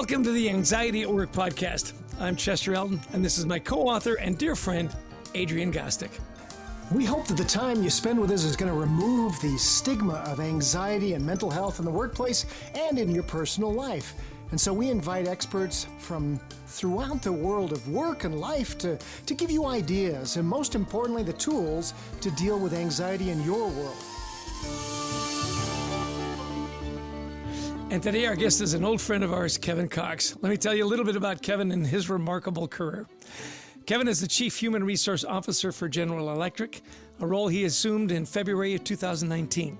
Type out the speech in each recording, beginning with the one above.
Welcome to the Anxiety at Work podcast. I'm Chester Eldon, and this is my co-author and dear friend, Adrian Gostick. We hope that the time you spend with us is going to remove the stigma of anxiety and mental health in the workplace and in your personal life. And so we invite experts from throughout the world of work and life to give you ideas and, most importantly, the tools to deal with anxiety in your world. And today our guest is an old friend of ours, Kevin Cox. Let me tell you a little bit about Kevin and his remarkable career. Kevin is the Chief Human Resource Officer for General Electric, a role he assumed in February of 2019.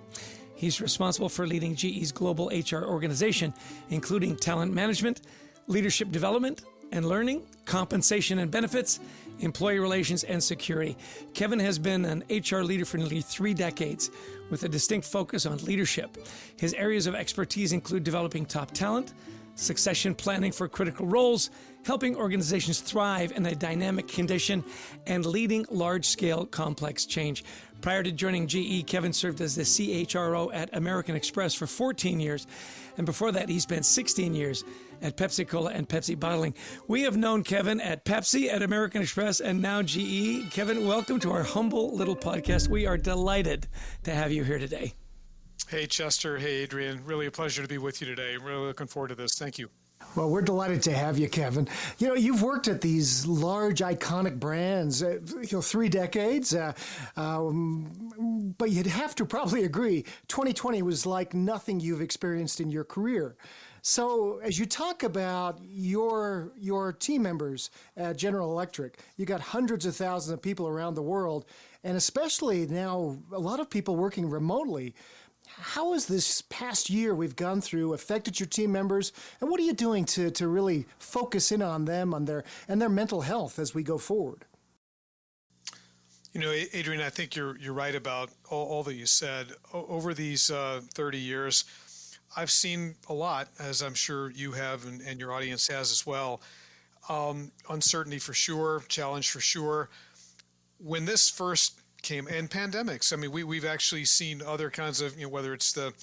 He's responsible for leading GE's global HR organization, including talent management, leadership development and learning, compensation and benefits, employee relations, and security. Kevin has been an HR leader for nearly 3 decades with a distinct focus on leadership. His areas of expertise include developing top talent, succession planning for critical roles, helping organizations thrive in a dynamic condition, and leading large-scale complex change. Prior to joining GE, Kevin served as the CHRO at American Express for 14 years, and before that, he spent 16 years at Pepsi-Cola and Pepsi Bottling. We have known Kevin at Pepsi, at American Express, and now GE. Kevin, welcome to our humble little podcast. We are delighted to have you here today. Hey, Chester. Hey, Adrian. Really a pleasure to be with you today. I'm really looking forward to this. Thank you. Well, we're delighted to have you, Kevin. You know, you've worked at these large, iconic brands, 3 decades, but you'd have to probably agree, 2020 was like nothing you've experienced in your career. So as you talk about your team members at General Electric, you got hundreds of thousands of people around the world, and especially now a lot of people working remotely. How has this past year we've gone through affected your team members, and what are you doing to really focus in on them and their mental health as we go forward? You know, Adrian, I think you're right about all that you said. Over these 30 years, I've seen a lot, as I'm sure you have and your audience has as well. Uncertainty for sure, challenge for sure. When this first came, and pandemics, I mean, we've actually seen other kinds of, whether it's the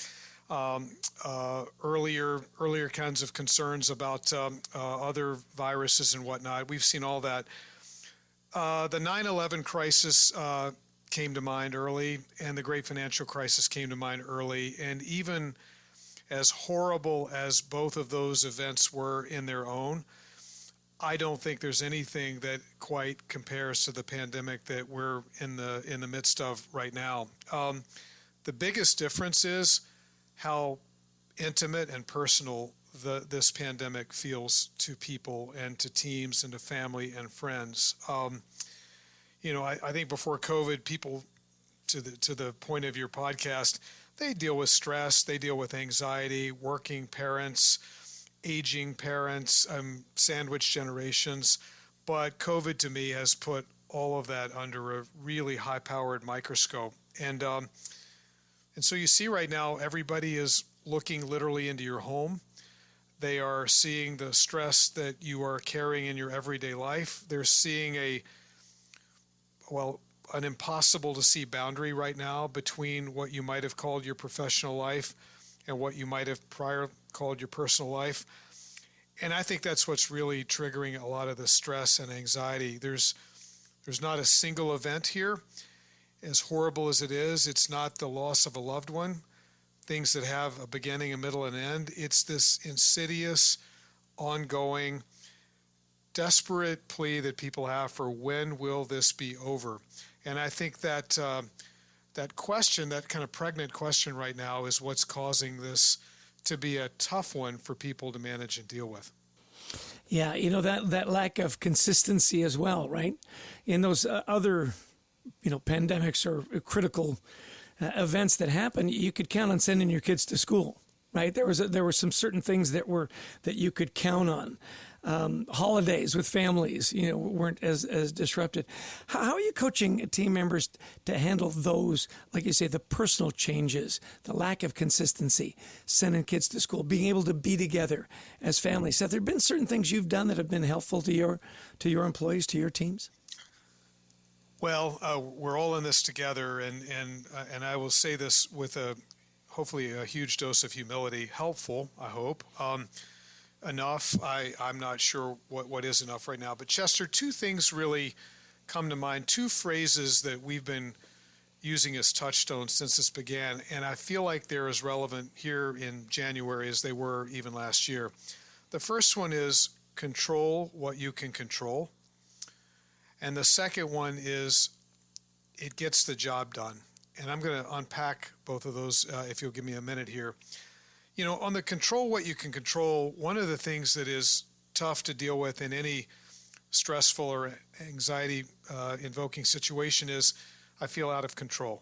earlier kinds of concerns about other viruses and whatnot. We've seen all that. The 9/11 crisis came to mind early, and the great financial crisis came to mind early. And even as horrible as both of those events were in their own, I don't think there's anything that quite compares to the pandemic that we're in the midst of right now. The biggest difference is how intimate and personal this pandemic feels to people and to teams and to family and friends. I think before COVID, people, to the point of your podcast, they deal with stress, they deal with anxiety, working parents, aging parents, sandwich generations. But COVID to me has put all of that under a really high-powered microscope. And so you see right now, everybody is looking literally into your home. They are seeing the stress that you are carrying in your everyday life. They're seeing an impossible to see boundary right now between what you might have called your professional life and what you might have prior called your personal life. And I think that's what's really triggering a lot of the stress and anxiety. There's not a single event here. As horrible as it is, it's not the loss of a loved one, things that have a beginning, a middle, and end. It's this insidious, ongoing, desperate plea that people have for when will this be over? And I think that that question, that kind of pregnant question right now, is what's causing this to be a tough one for people to manage and deal with. Yeah, that lack of consistency as well, right? In those other, pandemics or critical events that happen, you could count on sending your kids to school, right? There were some certain things that you could count on. Holidays with families, weren't as disrupted. How are you coaching team members to handle those, like you say, the personal changes, the lack of consistency, sending kids to school, being able to be together as families? Have there been certain things you've done that have been helpful to your employees, to your teams? Well, we're all in this together, and I will say this with hopefully a huge dose of humility, helpful, I hope. enough. I'm not sure what is enough right now. But Chester, two things really come to mind, two phrases that we've been using as touchstones since this began, and I feel like they're as relevant here in January as they were even last year. The first one is control what you can control. And the second one is it gets the job done. And I'm going to unpack both of those if you'll give me a minute here. You know, on the control what you can control, one of the things that is tough to deal with in any stressful or anxiety invoking situation is I feel out of control.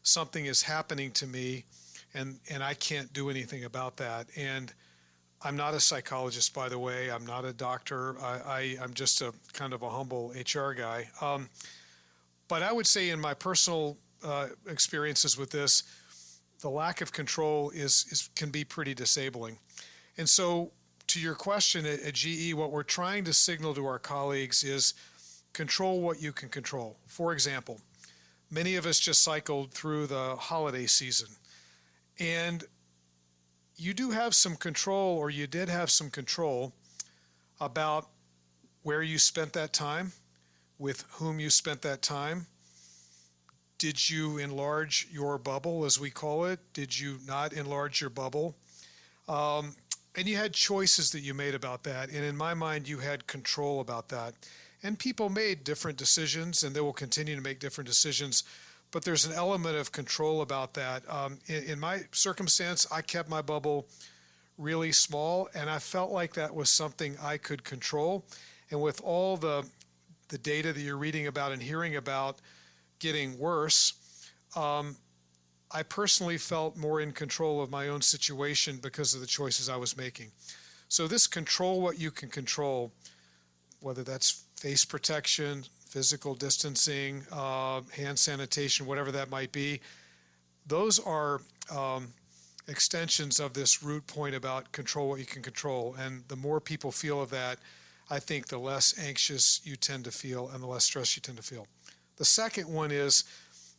Something is happening to me and I can't do anything about that. And I'm not a psychologist, by the way. I'm not a doctor. I'm just a kind of a humble HR guy. But I would say in my personal experiences with this, the lack of control can be pretty disabling. And so to your question at GE, what we're trying to signal to our colleagues is control what you can control. For example, many of us just cycled through the holiday season, and you do have some control, or you did have some control about where you spent that time, with whom you spent that time. Did you enlarge your bubble, as we call it? Did you not enlarge your bubble? And you had choices that you made about that. And in my mind, you had control about that. And people made different decisions, and they will continue to make different decisions. But there's an element of control about that. In my circumstance, I kept my bubble really small, and I felt like that was something I could control. And with all the data that you're reading about and hearing about getting worse, I personally felt more in control of my own situation because of the choices I was making. So this control what you can control, whether that's face protection, physical distancing, hand sanitation, whatever that might be, those are extensions of this root point about control what you can control. And the more people feel of that, I think the less anxious you tend to feel and the less stress you tend to feel. The second one is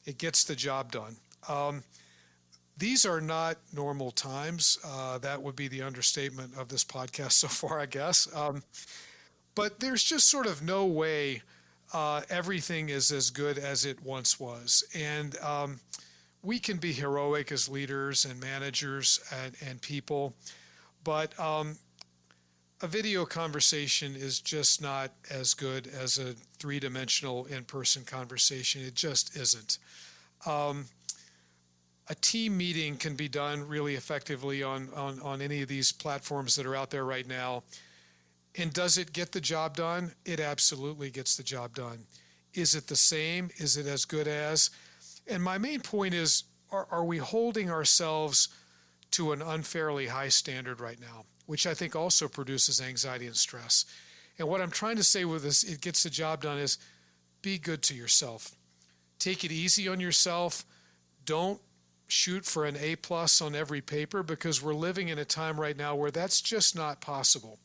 it gets the job done. These are not normal times. That would be the understatement of this podcast so far, I guess. But there's just sort of no way everything is as good as it once was. And we can be heroic as leaders and managers and people, but a video conversation is just not as good as a three-dimensional in-person conversation. It just isn't. A team meeting can be done really effectively on any of these platforms that are out there right now. And does it get the job done? It absolutely gets the job done. Is it the same? Is it as good as? And my main point is, are we holding ourselves to an unfairly high standard right now, which I think also produces anxiety and stress. And what I'm trying to say with this, it gets the job done, is be good to yourself. Take it easy on yourself. Don't shoot for an A+ on every paper, because we're living in a time right now where that's just not possible.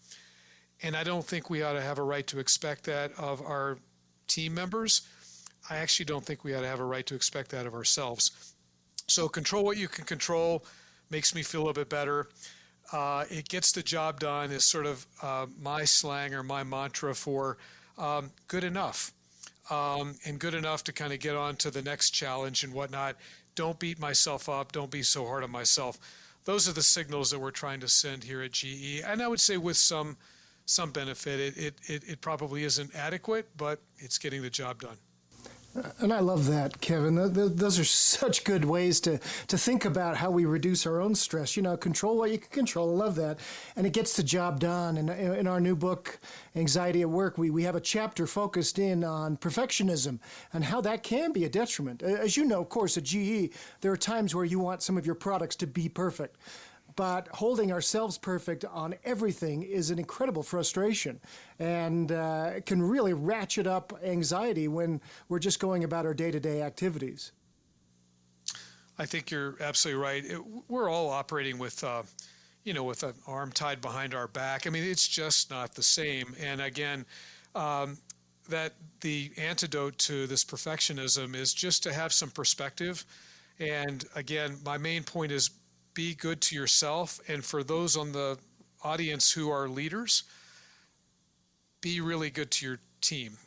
And I don't think we ought to have a right to expect that of our team members. I actually don't think we ought to have a right to expect that of ourselves. So control what you can control makes me feel a little bit better. It gets the job done is sort of my slang or my mantra for good enough. And good enough to kind of get on to the next challenge and whatnot. Don't beat myself up. Don't be so hard on myself. Those are the signals that we're trying to send here at GE. And I would say with some benefit, it probably isn't adequate, but it's getting the job done. And I love that, Kevin. Those are such good ways to think about how we reduce our own stress. You know, control what you can control. I love that. And it gets the job done. And in our new book, Anxiety at Work, we have a chapter focused in on perfectionism and how that can be a detriment. As you know, of course, at GE, there are times where you want some of your products to be perfect. But holding ourselves perfect on everything is an incredible frustration, and it can really ratchet up anxiety when we're just going about our day-to-day activities. I think you're absolutely right. We're all operating with, with an arm tied behind our back. I mean, it's just not the same. And again, that the antidote to this perfectionism is just to have some perspective. And again, my main point is be good to yourself, and for those on audience who are leaders, be really good to your team.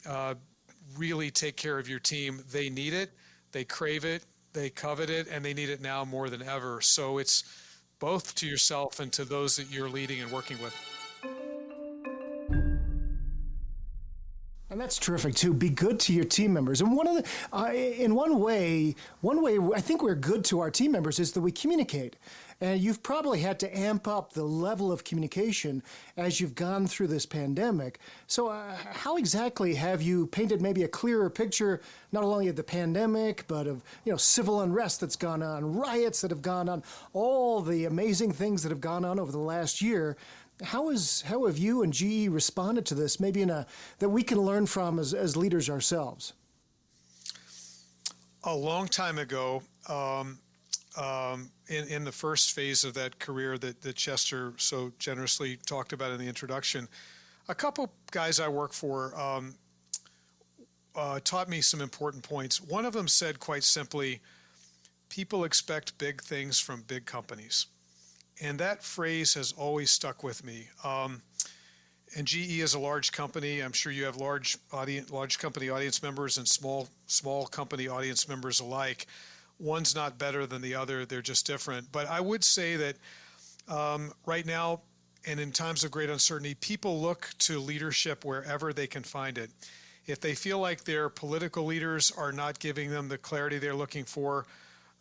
Really take care of your team. They need it, they crave it, they covet it, and they need it now more than ever. So it's both to yourself and to those that you're leading and working with. And that's terrific too. Be good to your team members. And in one way I think we're good to our team members is that we communicate. And you've probably had to amp up the level of communication as you've gone through this pandemic. So how exactly have you painted maybe a clearer picture, not only of the pandemic, but of civil unrest that's gone on, riots that have gone on, all the amazing things that have gone on over the last year? How have you and GE responded to this, maybe that we can learn from as leaders ourselves? A long time ago, in the first phase of that career that Chester so generously talked about in the introduction, a couple guys I work for taught me some important points. One of them said quite simply, people expect big things from big companies. And that phrase has always stuck with me. And GE is a large company. I'm sure you have large company audience members and small company audience members alike. One's not better than the other. They're just different. But I would say that right now, and in times of great uncertainty, people look to leadership wherever they can find it. If they feel like their political leaders are not giving them the clarity they're looking for,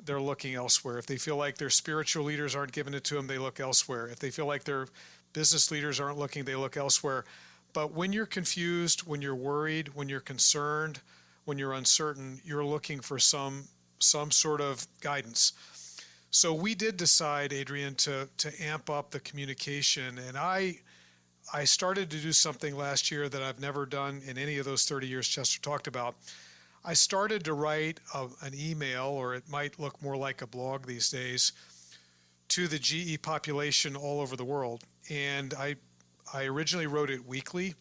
they're looking elsewhere. If they feel like their spiritual leaders aren't giving it to them, they look elsewhere. If they feel like their business leaders aren't looking, they look elsewhere. But when you're confused, when you're worried, when you're concerned, when you're uncertain, you're looking for some sort of guidance. So we did decide, Adrian, to amp up the communication. And I started to do something last year that I've never done in any of those 30 years Chester talked about. I started to write an email, or it might look more like a blog these days, to the GE population all over the world. And I originally wrote it weekly,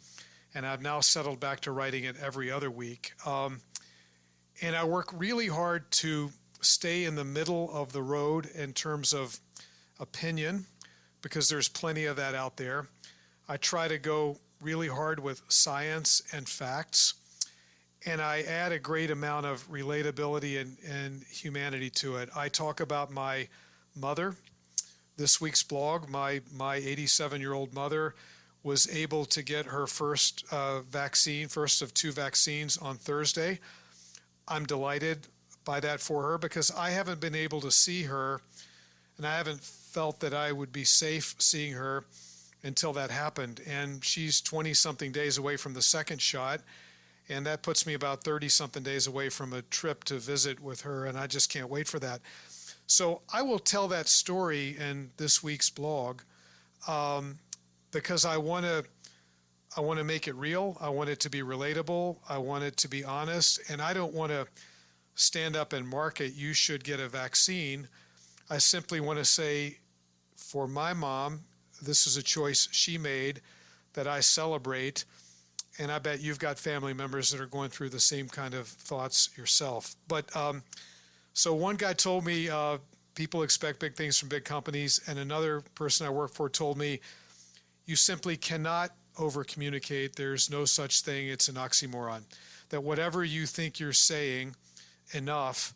and I've now settled back to writing it every other week. And I work really hard to stay in the middle of the road in terms of opinion, because there's plenty of that out there. I try to go really hard with science and facts. And I add a great amount of relatability and humanity to it. I talk about my mother. This week's blog, my 87-year-old mother was able to get her first vaccine, first of 2 vaccines on Thursday. I'm delighted by that for her because I haven't been able to see her, and I haven't felt that I would be safe seeing her until that happened. And she's 20-something days away from the second shot. And that puts me about 30-something days away from a trip to visit with her, and I just can't wait for that. So I will tell that story in this week's blog because I want to make it real. I want it to be relatable. I want it to be honest, and I don't want to stand up and market, you should get a vaccine. I simply want to say, for my mom, this is a choice she made that I celebrate. And I bet you've got family members that are going through the same kind of thoughts yourself. But so one guy told me people expect big things from big companies. And another person I work for told me, you simply cannot over-communicate. There's no such thing. It's an oxymoron. That whatever you think you're saying enough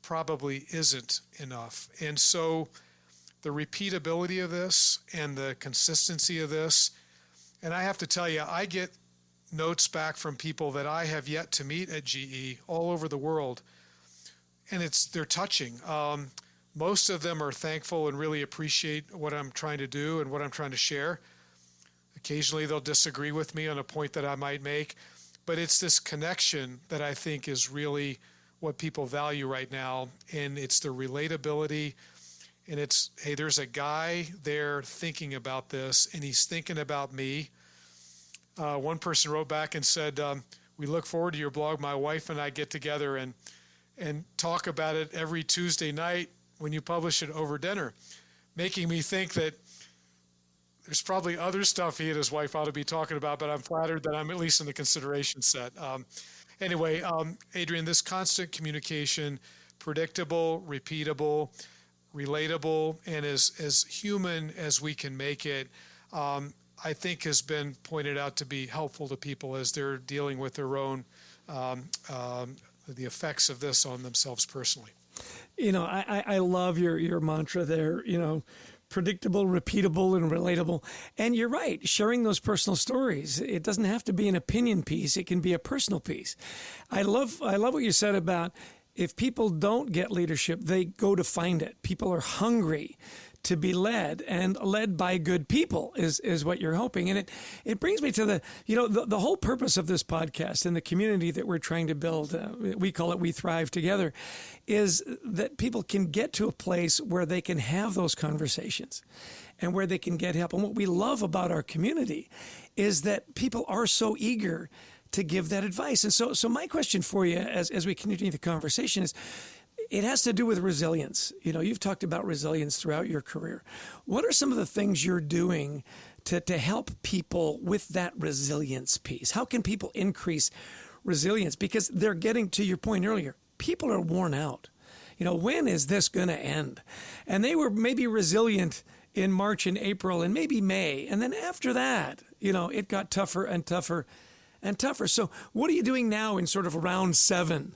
probably isn't enough. And so the repeatability of this and the consistency of this, and I have to tell you, I get notes back from people that I have yet to meet at GE all over the world, and they're touching. Most of them are thankful and really appreciate what I'm trying to do and what I'm trying to share. Occasionally they'll disagree with me on a point that I might make, but it's this connection that I think is really what people value right now, and it's the relatability, and it's, hey, there's a guy there thinking about this, and he's thinking about me. One person wrote back and said, we look forward to your blog. My wife and I get together and talk about it every Tuesday night when you publish it over dinner, making me think that there's probably other stuff he and his wife ought to be talking about, but I'm flattered that I'm at least in the consideration set. Anyway, Adrian, this constant communication, predictable, repeatable, relatable, and as human as we can make it, I think has been pointed out to be helpful to people as they're dealing with their own the effects of this on themselves personally. I love your mantra there, predictable, repeatable, and relatable. And you're right, sharing those personal stories. It doesn't have to be an opinion piece. It can be a personal piece. I love what you said about if people don't get leadership, they go to find it. People are hungry to be led, and led by good people is what you're hoping. And it brings me to the whole purpose of this podcast and the community that we're trying to build, we call it We Thrive Together, is that people can get to a place where they can have those conversations and where they can get help. And what we love about our community is that people are so eager to give that advice. And so my question for you as we continue the conversation is, it has to do with resilience. You've talked about resilience throughout your career. What are some of the things you're doing to help people with that resilience piece? How can people increase resilience? Because they're getting to your point earlier. People are worn out. When is this going to end? And they were maybe resilient in March and April and maybe May. And then after that, it got tougher and tougher and tougher. So what are you doing now in sort of round 7?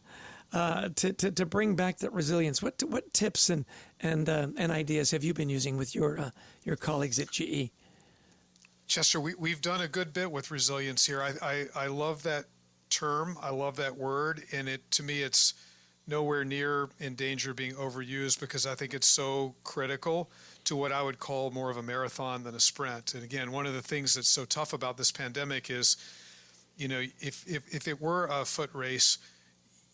To bring back that resilience? What tips and ideas have you been using with your colleagues at GE? Chester, we've done a good bit with resilience here. I love that term. I love that word. And to me, it's nowhere near in danger of being overused because I think it's so critical to what I would call more of a marathon than a sprint. And again, one of the things that's so tough about this pandemic is, if it were a foot race,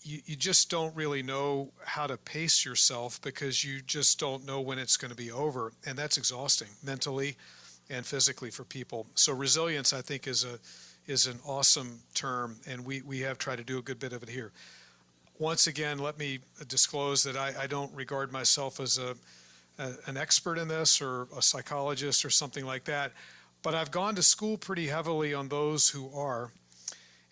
you just don't really know how to pace yourself because you just don't know when it's going to be over. And that's exhausting mentally and physically for people. So resilience, I think, is an awesome term, and we have tried to do a good bit of it here. Once again, let me disclose that I don't regard myself as an expert in this or a psychologist or something like that, but I've gone to school pretty heavily on those who are.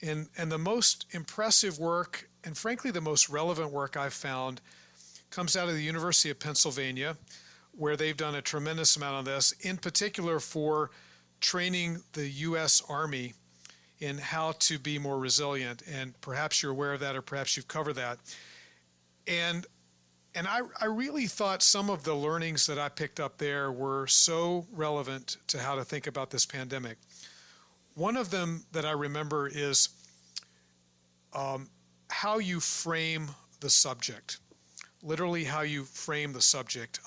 And the most impressive work, and frankly the most relevant work I've found, comes out of the University of Pennsylvania, where they've done a tremendous amount on this, in particular for training the U.S. Army in how to be more resilient. And perhaps you're aware of that, or perhaps you've covered that. And I really thought some of the learnings that I picked up there were so relevant to how to think about this pandemic. One of them that I remember is how you frame the subject, literally how you frame the subject.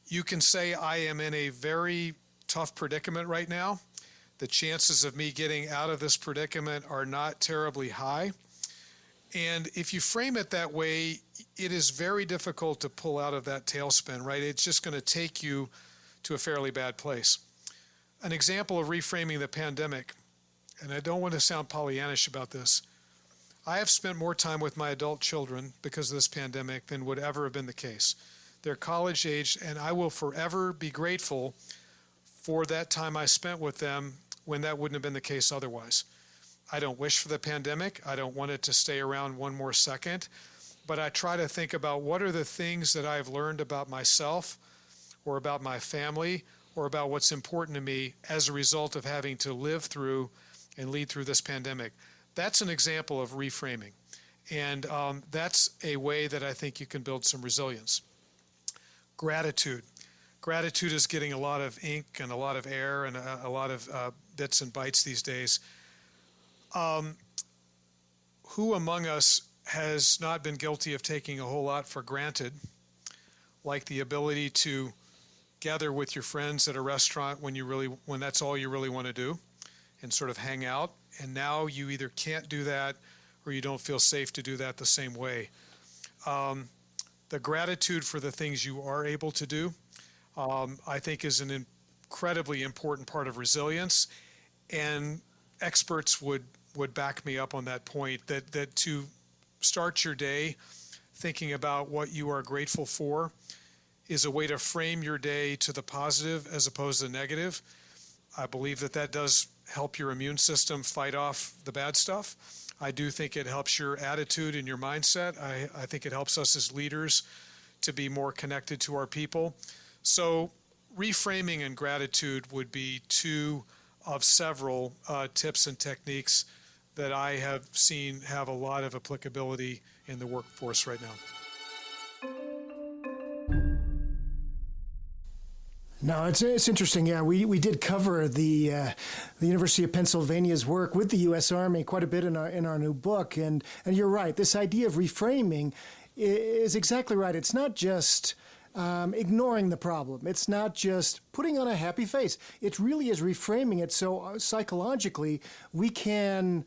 You can say, I am in a very tough predicament right now. The chances of me getting out of this predicament are not terribly high. And if you frame it that way, it is very difficult to pull out of that tailspin, right? It's just going to take you to a fairly bad place. An example of reframing the pandemic, and I don't want to sound Pollyannish about this, I have spent more time with my adult children because of this pandemic than would ever have been the case. They're college aged, and I will forever be grateful for that time I spent with them when that wouldn't have been the case otherwise. I don't wish for the pandemic. I don't want it to stay around one more second, but I try to think about what are the things that I've learned about myself or about my family or about what's important to me as a result of having to live through and lead through this pandemic. That's an example of reframing. And that's a way that I think you can build some resilience. Gratitude. Gratitude is getting a lot of ink and a lot of air and a lot of bits and bytes these days. Who among us has not been guilty of taking a whole lot for granted, like the ability to gather with your friends at a restaurant when that's all you really want to do and sort of hang out, and now you either can't do that or you don't feel safe to do that the same way. The gratitude for the things you are able to do, I think, is an incredibly important part of resilience, and experts would back me up on that point, that to start your day thinking about what you are grateful for is a way to frame your day to the positive as opposed to the negative. I believe that does help your immune system fight off the bad stuff. I do think it helps your attitude and your mindset. I think it helps us as leaders to be more connected to our people. So reframing and gratitude would be two of several tips and techniques that I have seen have a lot of applicability in the workforce right now. No, it's interesting. Yeah, we did cover the University of Pennsylvania's work with the U.S. Army quite a bit in our new book, and you're right. This idea of reframing is exactly right. It's not just ignoring the problem. It's not just putting on a happy face. It really is reframing it so psychologically we can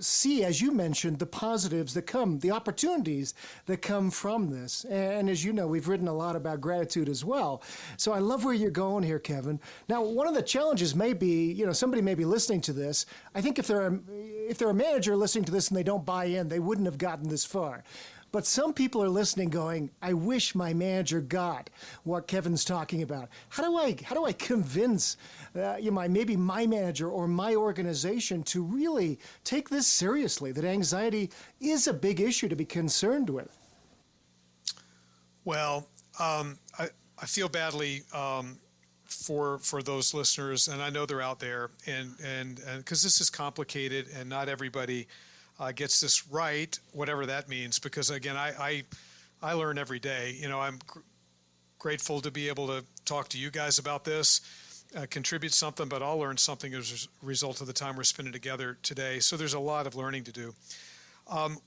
see, as you mentioned, the positives that come, the opportunities that come from this. And as you know, we've written a lot about gratitude as well. So I love where you're going here, Kevin. Now, one of the challenges may be, somebody may be listening to this. I think if they're a manager listening to this and they don't buy in, they wouldn't have gotten this far. But some people are listening going, I wish my manager got what Kevin's talking about. How do I convince maybe my manager or my organization to really take this seriously, that anxiety is a big issue to be concerned with? Well, I feel badly for those listeners, and I know they're out there, and because this is complicated and not everybody gets this right, whatever that means, because again, I learn every day. I'm grateful to be able to talk to you guys about this, contribute something, but I'll learn something as a result of the time we're spending together today. So there's a lot of learning to do.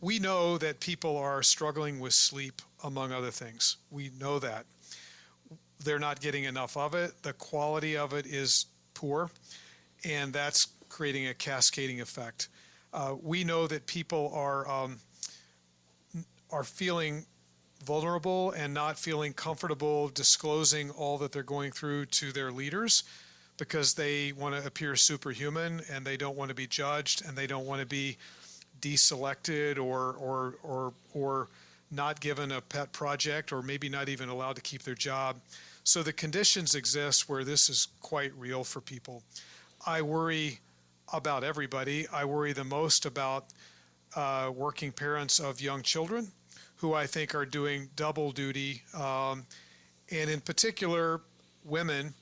We know that people are struggling with sleep, among other things. We know that. They're not getting enough of it. The quality of it is poor, and that's creating a cascading effect. We know that people are feeling vulnerable and not feeling comfortable disclosing all that they're going through to their leaders because they want to appear superhuman and they don't want to be judged and they don't want to be deselected or not given a pet project or maybe not even allowed to keep their job. So the conditions exist where this is quite real for people. I worry about everybody. I worry the most about working parents of young children who I think are doing double duty, and in particular, women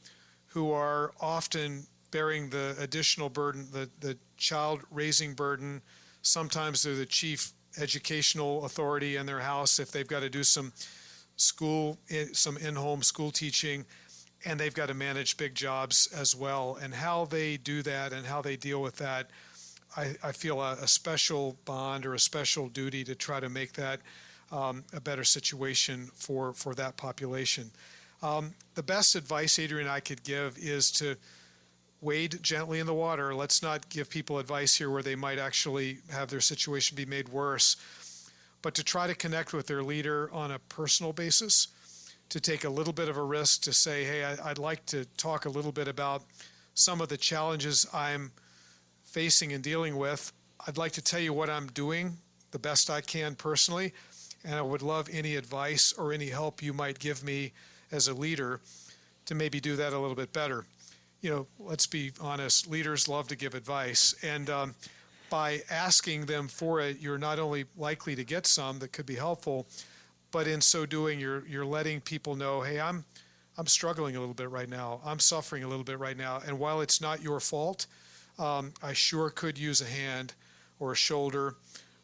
who are often bearing the additional burden, the child raising burden. Sometimes they're the chief educational authority in their house if they've got to do some in-home school teaching, and they've got to manage big jobs as well. And how they do that and how they deal with that, I feel a special bond or a special duty to try to make that a better situation for that population. The best advice, Adrian, I could give is to wade gently in the water. Let's not give people advice here where they might actually have their situation be made worse, but to try to connect with their leader on a personal basis, to take a little bit of a risk to say, hey, I'd like to talk a little bit about some of the challenges I'm facing and dealing with. I'd like to tell you what I'm doing the best I can personally, and I would love any advice or any help you might give me as a leader to maybe do that a little bit better. Let's be honest, leaders love to give advice, and by asking them for it, you're not only likely to get some that could be helpful, but in so doing, you're letting people know, hey, I'm struggling a little bit right now. I'm suffering a little bit right now. And while it's not your fault, I sure could use a hand or a shoulder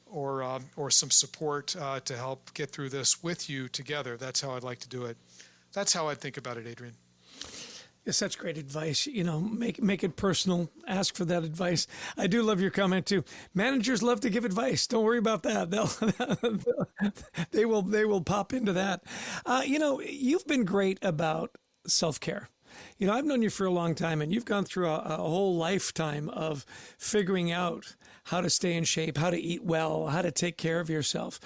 or some support to help get through this with you together. That's how I'd like to do it. That's how I'd think about it, Adrian. It's such great advice. Make it personal. Ask for that advice. I do love your comment too. Managers love to give advice. Don't worry about that. They will pop into that. You've been great about self-care. I've known you for a long time, and you've gone through a whole lifetime of figuring out how to stay in shape, how to eat well, how to take care of yourself.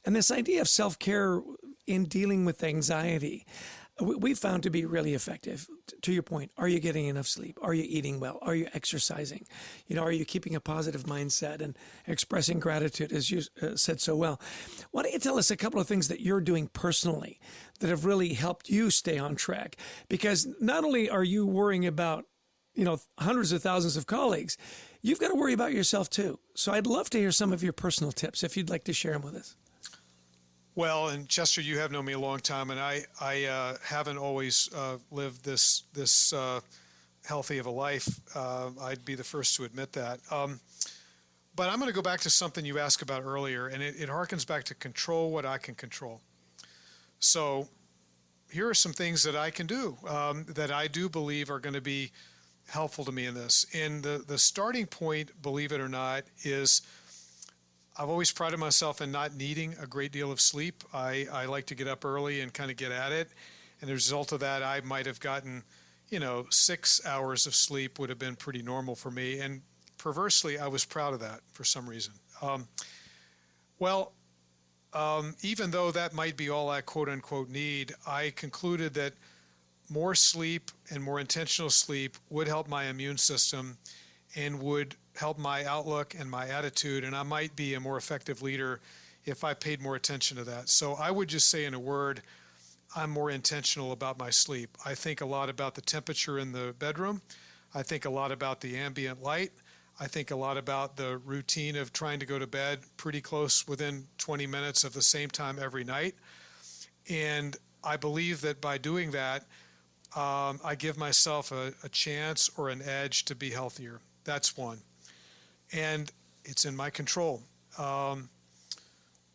And this idea of self-care in dealing with anxiety, we found to be really effective. To your point, are you getting enough sleep? Are you eating well? Are you exercising? Are you keeping a positive mindset and expressing gratitude, as you said so well? Why don't you tell us a couple of things that you're doing personally that have really helped you stay on track? Because not only are you worrying about, hundreds of thousands of colleagues, you've got to worry about yourself too. So I'd love to hear some of your personal tips if you'd like to share them with us. Well, and Chester, you have known me a long time, and I haven't always lived this healthy of a life. I'd be the first to admit that. But I'm going to go back to something you asked about earlier, and it harkens back to control what I can control. So here are some things that I can do that I do believe are going to be helpful to me in this. And the starting point, believe it or not, is I've always prided myself in not needing a great deal of sleep. I like to get up early and kind of get at it. And as a result of that, I might have gotten, 6 hours of sleep would have been pretty normal for me. And perversely, I was proud of that for some reason. Even though that might be all I quote unquote need, I concluded that more sleep and more intentional sleep would help my immune system and would help my outlook and my attitude, and I might be a more effective leader if I paid more attention to that. So I would just say in a word, I'm more intentional about my sleep. I think a lot about the temperature in the bedroom. I think a lot about the ambient light. I think a lot about the routine of trying to go to bed pretty close within 20 minutes of the same time every night. And I believe that by doing that, I give myself a chance or an edge to be healthier. That's one. And it's in my control.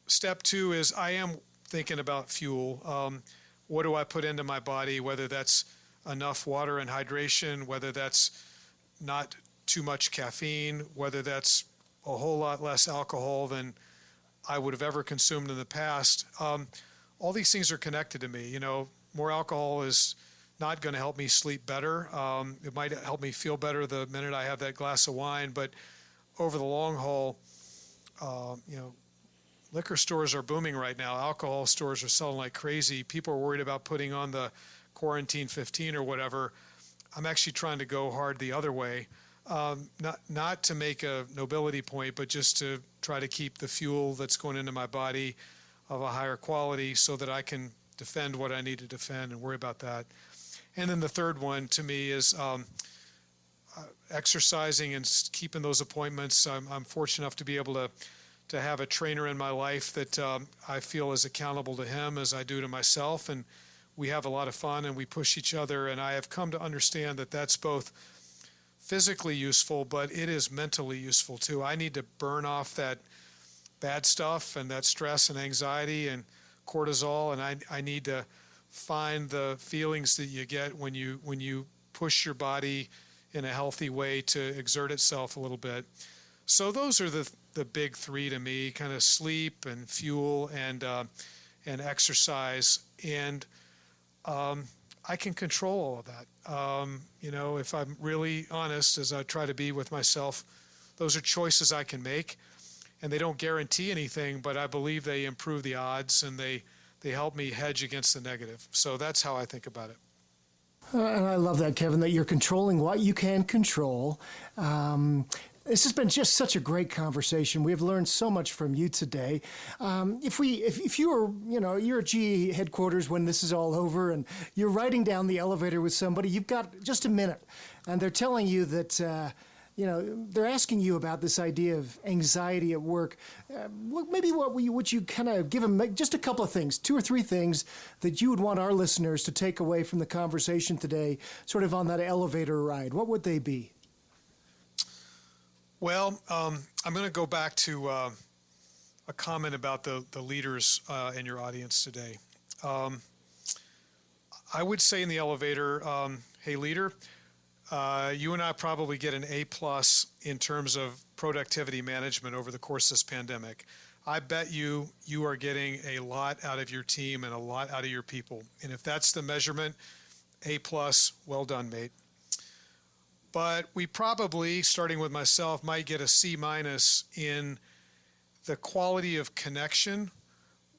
Step two is I am thinking about fuel. What do I put into my body, whether that's enough water and hydration, whether that's not too much caffeine, whether that's a whole lot less alcohol than I would have ever consumed in the past. All these things are connected to me. More alcohol is not going to help me sleep better. It might help me feel better the minute I have that glass of wine, but over the long haul, liquor stores are booming right now. Alcohol stores are selling like crazy. People are worried about putting on the quarantine 15 or whatever. I'm actually trying to go hard the other way. Not to make a nobility point, but just to try to keep the fuel that's going into my body of a higher quality so that I can defend what I need to defend and worry about that. And then the third one to me is exercising and keeping those appointments. I'm fortunate enough to be able to have a trainer in my life that I feel is accountable to him as I do to myself. And we have a lot of fun and we push each other. And I have come to understand that that's both physically useful, but it is mentally useful too. I need to burn off that bad stuff and that stress and anxiety and cortisol, and I need to find the feelings that you get when you push your body in a healthy way to exert itself a little bit. So those are the big three to me: kind of sleep and fuel and exercise. And I can control all of that. If I'm really honest, as I try to be with myself, those are choices I can make, and they don't guarantee anything, but I believe they improve the odds and they help me hedge against the negative. So that's how I think about it. And I love that, Kevin, that you're controlling what you can control. This has been just such a great conversation. We've learned so much from you today. If you were, you're at GE headquarters when this is all over and you're riding down the elevator with somebody, you've got just a minute, and they're telling you that, they're asking you about this idea of anxiety at work. Would you kind of give them just a couple of things, 2 or 3 things that you would want our listeners to take away from the conversation today, sort of on that elevator ride? What would they be? Well, I'm going to go back to a comment about the leaders in your audience today. I would say in the elevator, hey, leader, you and I probably get an A+ in terms of productivity management over the course of this pandemic. I bet you are getting a lot out of your team and a lot out of your people. And if that's the measurement, A+, well done, mate. But we probably, starting with myself, might get a C- in the quality of connection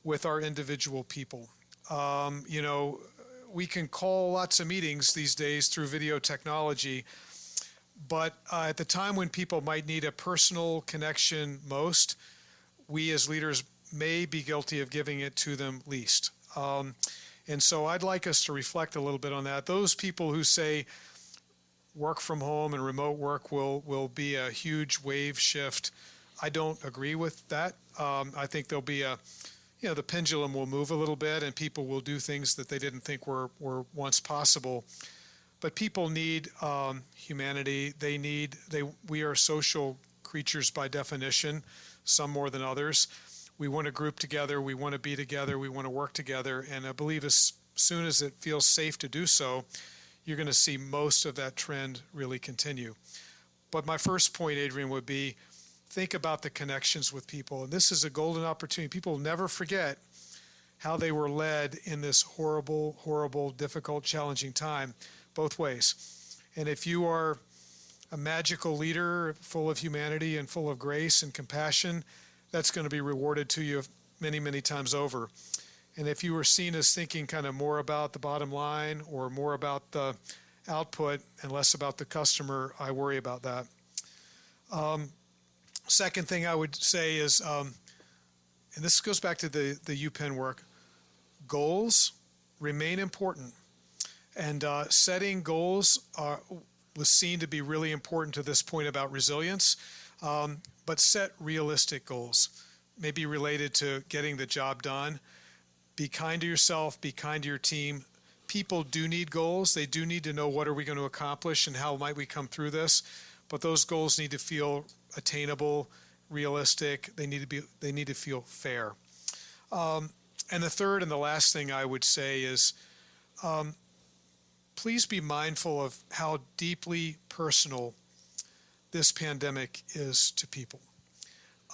with our individual people. We can call lots of meetings these days through video technology, but at the time when people might need a personal connection most, we as leaders may be guilty of giving it to them least. And so I'd like us to reflect a little bit on that. Those people who say, work from home and remote work will be a huge wave shift. I don't agree with that. I think there'll be the pendulum will move a little bit and people will do things that they didn't think were once possible. But people need humanity. We are social creatures by definition, some more than others. We want to group together. We want to be together. We want to work together. And I believe as soon as it feels safe to do so, you're going to see most of that trend really continue. But my first point, Adrian, would be think about the connections with people. And this is a golden opportunity. People never forget how they were led in this horrible, horrible, difficult, challenging time, both ways. And if you are a magical leader full of humanity and full of grace and compassion, that's going to be rewarded to you many, many times over. And if you were seen as thinking kind of more about the bottom line or more about the output and less about the customer, I worry about that. Second thing I would say is, and this goes back to the UPenn work, goals remain important. And setting goals was seen to be really important to this point about resilience. But set realistic goals, maybe related to getting the job done. Be kind to yourself, be kind to your team. People do need goals. They do need to know what are we going to accomplish and how might we come through this. But those goals need to feel attainable, realistic. They need to feel fair. And the third and the last thing I would say is, please be mindful of how deeply personal this pandemic is to people.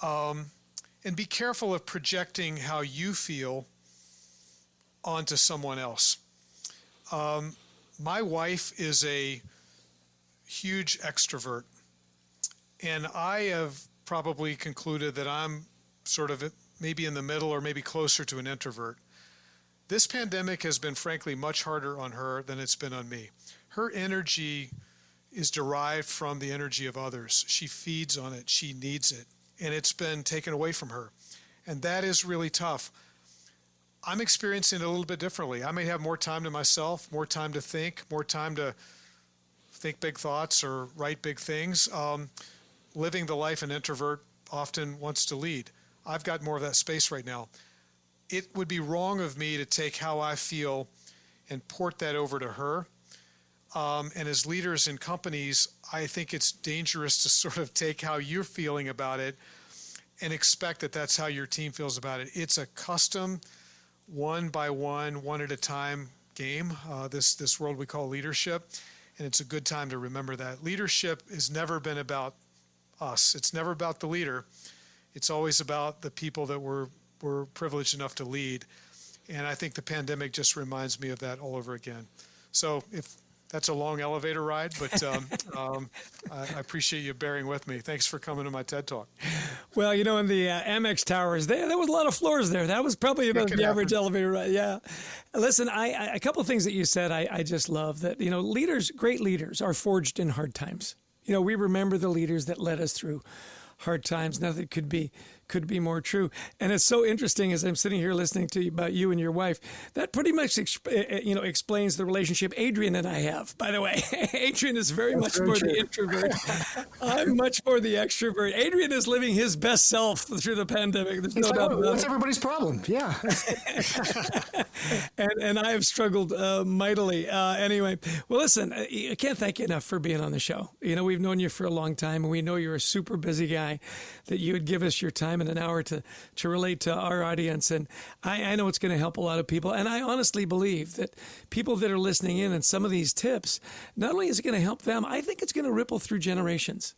And be careful of projecting how you feel onto someone else. My wife is a huge extrovert, and I have probably concluded that I'm sort of maybe in the middle or maybe closer to an introvert. This pandemic has been, frankly, much harder on her than it's been on me. Her energy is derived from the energy of others. She feeds on it. She needs it. And it's been taken away from her. And that is really tough. I'm experiencing it a little bit differently. I may have more time to myself, more time to think, more time to think big thoughts or write big things. Living the life an introvert often wants to lead. I've got more of that space right now. It would be wrong of me to take how I feel and port that over to her. And as leaders in companies, I think it's dangerous to sort of take how you're feeling about it and expect that that's how your team feels about it. It's a custom, one by one at a time game, this world we call leadership. And it's a good time to remember that. Leadership has never been about us. It's never about the leader. It's always about the people that we're privileged enough to lead. And I think the pandemic just reminds me of that all over again. So if that's a long elevator ride, but I appreciate you bearing with me. Thanks for coming to my TED Talk. Well, in the Amex Towers, there was a lot of floors there. That was probably about the average elevator ride. Yeah. Listen, a couple of things that you said, I just love that, leaders, great leaders are forged in hard times. We remember the leaders that led us through hard times. Nothing could be more true. And it's so interesting as I'm sitting here listening to you about you and your wife. That pretty much explains the relationship Adrian and I have. By the way, Adrian is very much more the introvert. I'm much more the extrovert. Adrian is living his best self through the pandemic. There's no doubt about it. What's everybody's problem? Yeah. and I have struggled mightily. Anyway, well, listen, I can't thank you enough for being on the show. We've known you for a long time, and we know you're a super busy guy, that you would give us your time in an hour to relate to our audience. And I know it's going to help a lot of people. And I honestly believe that people that are listening in and some of these tips, not only is it going to help them, I think it's going to ripple through generations.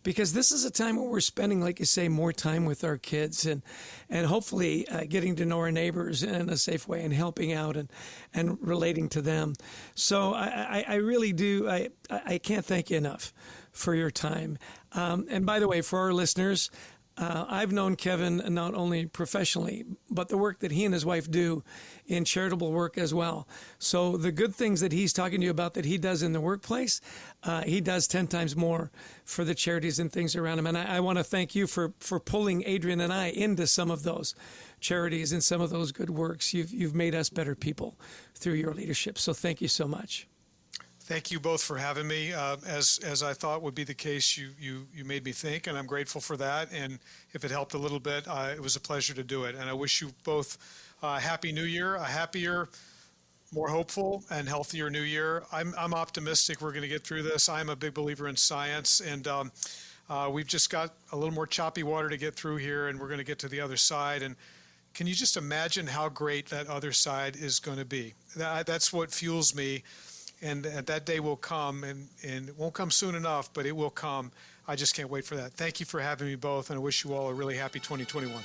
Because this is a time where we're spending, like you say, more time with our kids and hopefully getting to know our neighbors in a safe way and helping out and relating to them. So I really do. I can't thank you enough for your time. And by the way, for our listeners, I've known Kevin not only professionally, but the work that he and his wife do in charitable work as well. So the good things that he's talking to you about that he does in the workplace, he does 10 times more for the charities and things around him. And I want to thank you for pulling Adrian and I into some of those charities and some of those good works. You've made us better people through your leadership. So thank you so much. Thank you both for having me. As I thought would be the case, you made me think, and I'm grateful for that. And if it helped a little bit, it was a pleasure to do it. And I wish you both a happy New Year, a happier, more hopeful, and healthier New Year. I'm optimistic we're going to get through this. I'm a big believer in science, and we've just got a little more choppy water to get through here, and we're going to get to the other side. And can you just imagine how great that other side is going to be? That's what fuels me. And that day will come, and it won't come soon enough, but it will come. I just can't wait for that. Thank you for having me both, and I wish you all a really happy 2021.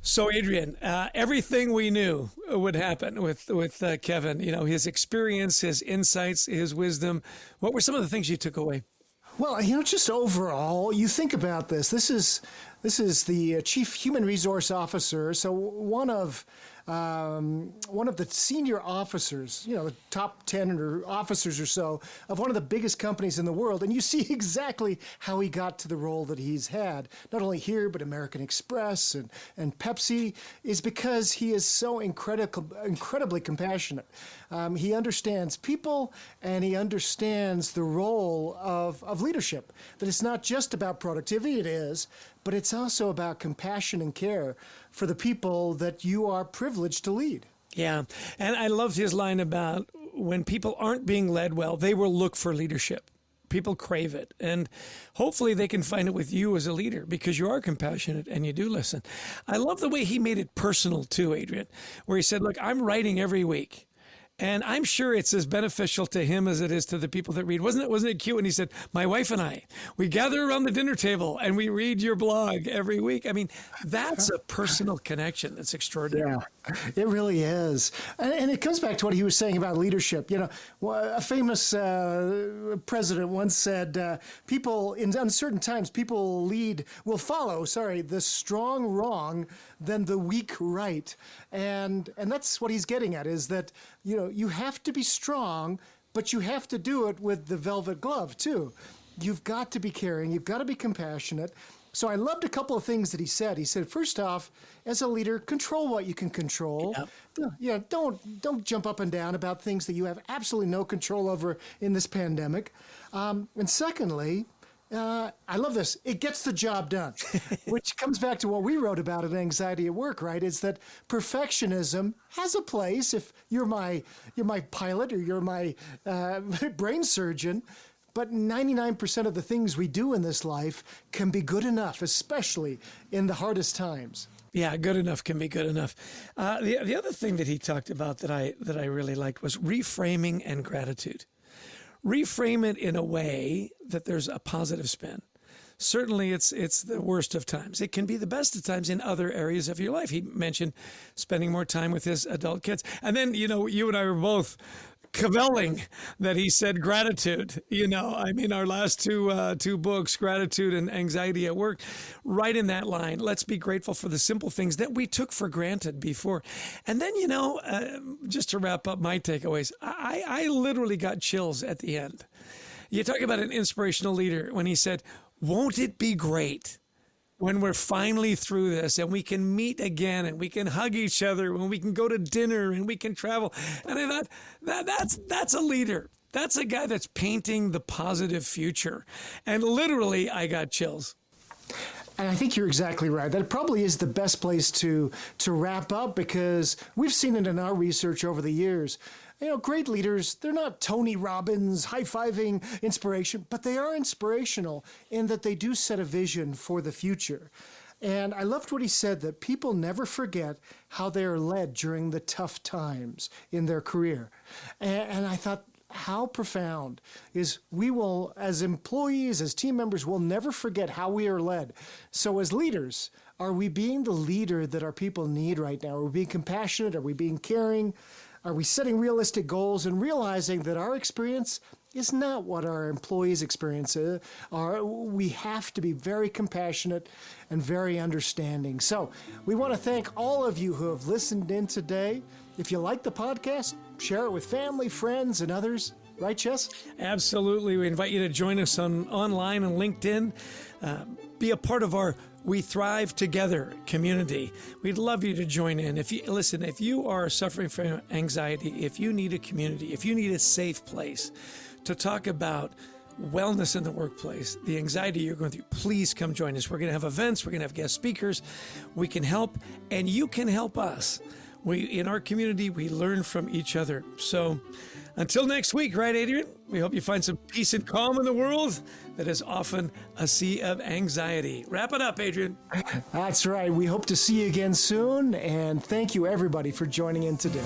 So, Adrian, everything we knew would happen with Kevin, his experience, his insights, his wisdom. What were some of the things you took away? Well, just overall, you think about this. This is the Chief Human Resource Officer, so one of the senior officers, the top 10 or officers or so of one of the biggest companies in the world. And you see exactly how he got to the role that he's had, not only here, but American Express and Pepsi, is because he is so incredibly compassionate. He understands people, and he understands the role of leadership, that it's not just about productivity, it is, but it's also about compassion and care for the people that you are privileged to lead. Yeah. And I loved his line about when people aren't being led well, they will look for leadership. People crave it. And hopefully they can find it with you as a leader because you are compassionate and you do listen. I love the way he made it personal too, Adrian, where he said, look, I'm writing every week. And I'm sure it's as beneficial to him as it is to the people that read. Wasn't it cute when he said, my wife and I, we gather around the dinner table and we read your blog every week. I mean, that's a personal connection that's extraordinary. Yeah, it really is. And it comes back to what he was saying about leadership. A famous president once said, people in uncertain times, people will follow the strong wrong than the weak right. And that's what he's getting at, is that, you have to be strong, but you have to do it with the velvet glove too. You've got to be caring. You've got to be compassionate. So I loved a couple of things that he said. He said, first off, as a leader, control what you can control. Yep. Don't jump up and down about things that you have absolutely no control over in this pandemic. And secondly, I love this. It gets the job done, which comes back to what we wrote about in Anxiety at Work, right? Is that perfectionism has a place. If you're my pilot or you're my brain surgeon, but 99% of the things we do in this life can be good enough, especially in the hardest times. Yeah, good enough can be good enough. The other thing that he talked about that I really liked was reframing and gratitude. Reframe it in a way that there's a positive spin. Certainly, it's the worst of times. It can be the best of times in other areas of your life. He mentioned spending more time with his adult kids. And then, you and I were both cavelling that he said gratitude. Our last two books, Gratitude and Anxiety at Work, right in that line. Let's be grateful for the simple things that we took for granted before. And then, just to wrap up my takeaways, I literally got chills at the end. You talk about an inspirational leader when he said, won't it be great when we're finally through this and we can meet again and we can hug each other, when we can go to dinner and we can travel. And I thought, that's a leader. That's a guy that's painting the positive future. And literally, I got chills. And I think you're exactly right. That probably is the best place to wrap up, because we've seen it in our research over the years. Great leaders, they're not Tony Robbins, high-fiving inspiration, but they are inspirational in that they do set a vision for the future. And I loved what he said, that people never forget how they are led during the tough times in their career. And I thought, how profound is we will, as employees, as team members, will never forget how we are led. So as leaders, are we being the leader that our people need right now? Are we being compassionate? Are we being caring? Are we setting realistic goals and realizing that our experience is not what our employees' experience are? We have to be very compassionate and very understanding. So we want to thank all of you who have listened in today. If you like the podcast, share it with family, friends, and others. Right, Chess? Absolutely. We invite you to join us online on LinkedIn. Be a part of our We thrive together, community. We'd love you to join in. If you are suffering from anxiety, if you need a community, if you need a safe place to talk about wellness in the workplace, the anxiety you're going through, please come join us. We're going to have events. We're going to have guest speakers. We can help, and you can help us. In our community, we learn from each other. So until next week, right, Adrian? We hope you find some peace and calm in the world that is often a sea of anxiety. Wrap it up, Adrian. That's right. We hope to see you again soon, and thank you, everybody, for joining in today.